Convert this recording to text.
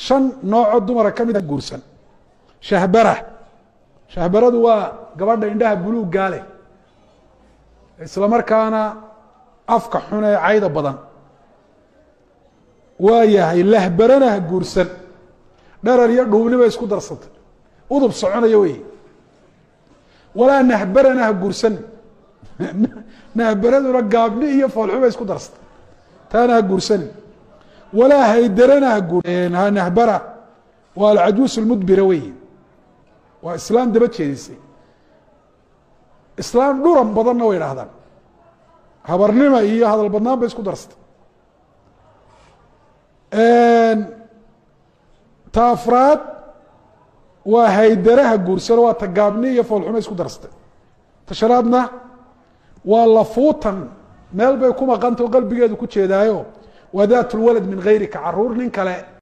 shan nooco dumara ka mid guursan shahbaradu waa gabadha indhaha buluug gaale isla markaana afka xun ee cayda badan waa yahay lahbarana guursan dharar iyo dhuubniba isku darsatay udub soconaya wey walaa nahbarana guursan nahbaraduna gaabni iyo foolxuba isku darsatay taana guursan walaa haydarana nahbara waa alcajuus almudbira wey waa islaam daba jeedisay islaam dhuran badanna way idhahdaan habarnima iyo hadal badnaan bay isku darsatay ta afraad waa haydaraha guursano waa ta gaabni iyo foolxuma isku darsatay ta shanaadna waa lafuutan meel bay ku maqanta oo qalbigeedu ku jeedaayo waa daat lwalad min gayrika caruur nin kale